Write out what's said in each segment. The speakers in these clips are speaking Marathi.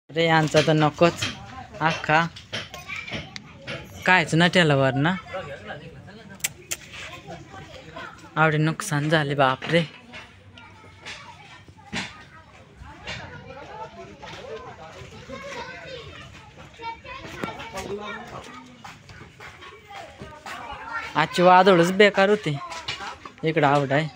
अरे यांचा तर नकोच अख्खा कायच ना टेलावर ना आवडे नुकसान झाले बापरे. आजची वादळच बेकार होती इकडं आवड आहे.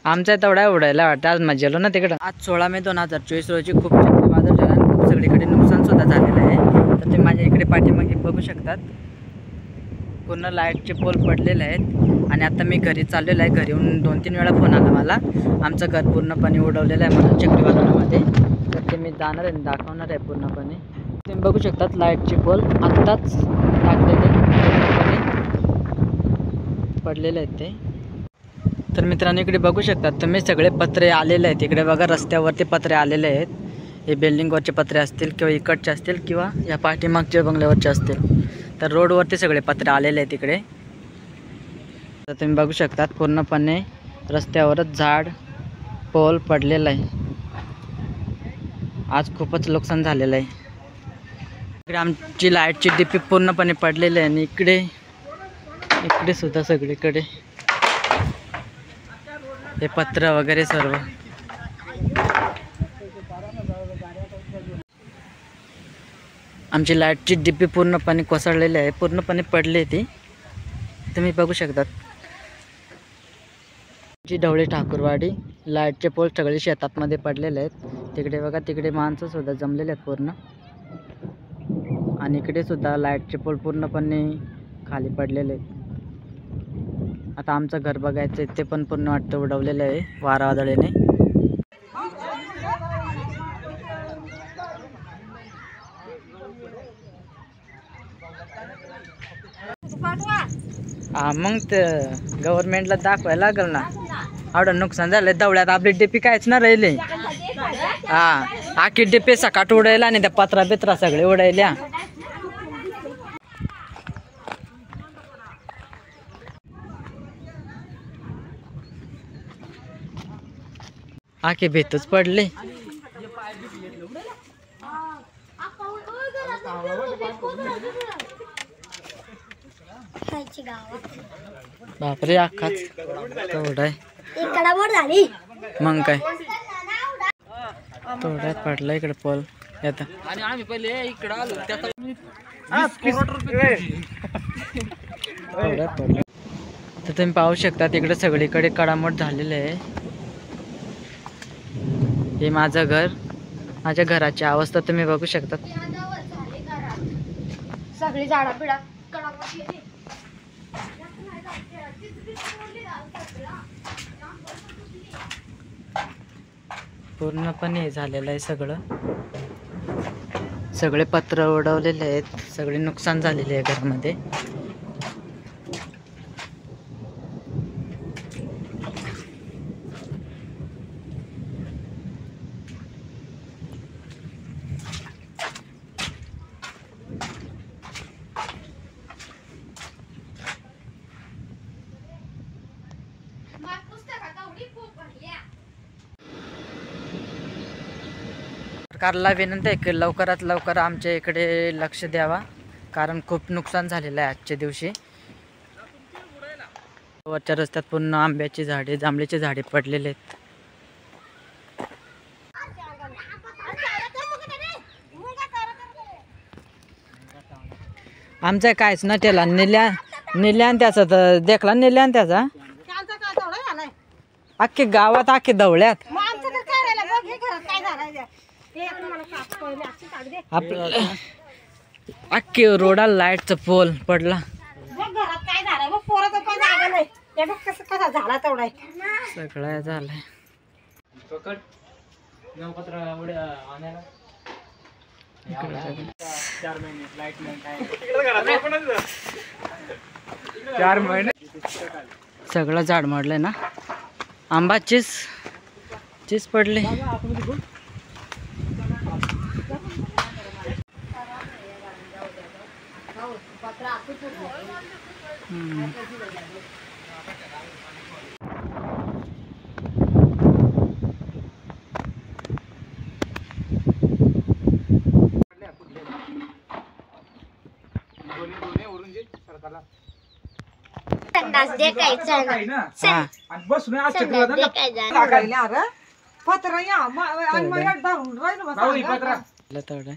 आमच्या तेवढा उडायला वाटतं आज मजा आलो ना तिकडं. आज 16 मे 2024 रोजी खूप चक्रीवादळ झालं आणि खूप सगळीकडे नुकसान सुद्धा झालेलं आहे. तर तुम्ही माझ्या इकडे पाठीमागे बघू शकतात पूर्ण लाईटचे पोल पडलेले आहेत. आणि आता मी घरी चाललेलो आहे. घरी येऊन 2-3 वेळा फोन आला मला आमचं घर पूर्णपणे उडवलेलं आहे म्हणून चक्रीवादळामध्ये. तर ते मी जाणार आहे दाखवणार आहे पूर्णपणे. तुम्ही बघू शकतात लाईटचे पोल आत्ताच टाकलेले पूर्णपणे पडलेले आहेत ते. तर मित्रांनो इकडे बघू शकतात तुम्ही सगळे पत्रे आलेले आहेत. इकडे बघा रस्त्यावरती पत्रे आलेले आहेत. हे बिल्डिंगवरचे पत्रे असतील किंवा इकडचे असतील किंवा या पाठीमागच्या बंगल्यावरचे असतील. तर रोडवरती सगळे पत्रे आलेले आहेत इकडे. तर तुम्ही बघू शकतात पूर्णपणे रस्त्यावरच झाड पोल पडलेलं आहे. आज खूपच नुकसान झालेलं आहे. इकडे आमची लाईटची डीपी पूर्णपणे पडलेली आहे आणि इकडे सुद्धा सगळीकडे हे पत्र वगैरे सर्व. आमची लाईटची डीपी पूर्णपणे कोसळलेली आहे. पूर्णपणे पडली ती तुम्ही बघू शकतात. जी ढवळी ठाकूरवाडी लाईटचे पोल सगळे शेतातमध्ये पडलेले आहेत. तिकडे बघा तिकडे माणसं सुद्धा जमलेले आहेत पूर्ण. आणि इकडे सुद्धा लाईटचे पोल पूर्णपणे खाली पडलेले आहेत. आता आमचं घर बघायचं ते पण पूर्ण वाटतं उडवलेलं आहे वारा वादळाने. हा मग ते गव्हर्नमेंटला दाखवायला लागेल ना. आवडं नुकसान झालं दवड्यात आपली डीपी कायच ना राहिले. हा आखी डीपी सकाट उडायला आणि त्या पत्रा बित्रा सगळे उडायल्या. आखे भीतच पडले. बापरे अख्खाच तेवढा आहे. मग काय तेवढा पडला इकडे पोल आता. आणि आम्ही पहिले इकडे आलो त्याचा पडला. तर तुम्ही पाहू शकता तिकडे सगळीकडे कडामोड झालेले आहे. हे माझं घर. माझ्या घराची अवस्था तुम्ही बघू शकता. सगळी झाडा पिढा पूर्णपणे झालेलं आहे सगळं. सगळे पत्र उडवलेले आहेत. सगळे नुकसान झालेले आहे घरामध्ये. सरकारला विनंती आहे की लवकरात लवकर आमच्या इकडे लक्ष द्यावा कारण खूप नुकसान झालेलं आहे आजच्या दिवशी. वरच्या रस्त्यात पूर्ण आंब्याची झाडे जांभळीची झाडे पडलेले आहेत. आमचं कायच ना त्याला नेल्या त्याचा तर देखला नेल्या त्याचा अख्खे गावात अख्खे दवळ्यात. आपल्याला अख्खे रोडाला लाईटचा पोल पडला. सगळं झालंय. सगळं झाड मोडलंय ना. आंबा चीज पडले. संडास देखायचा हा बसून संडास देखायचा तेवढं आहे.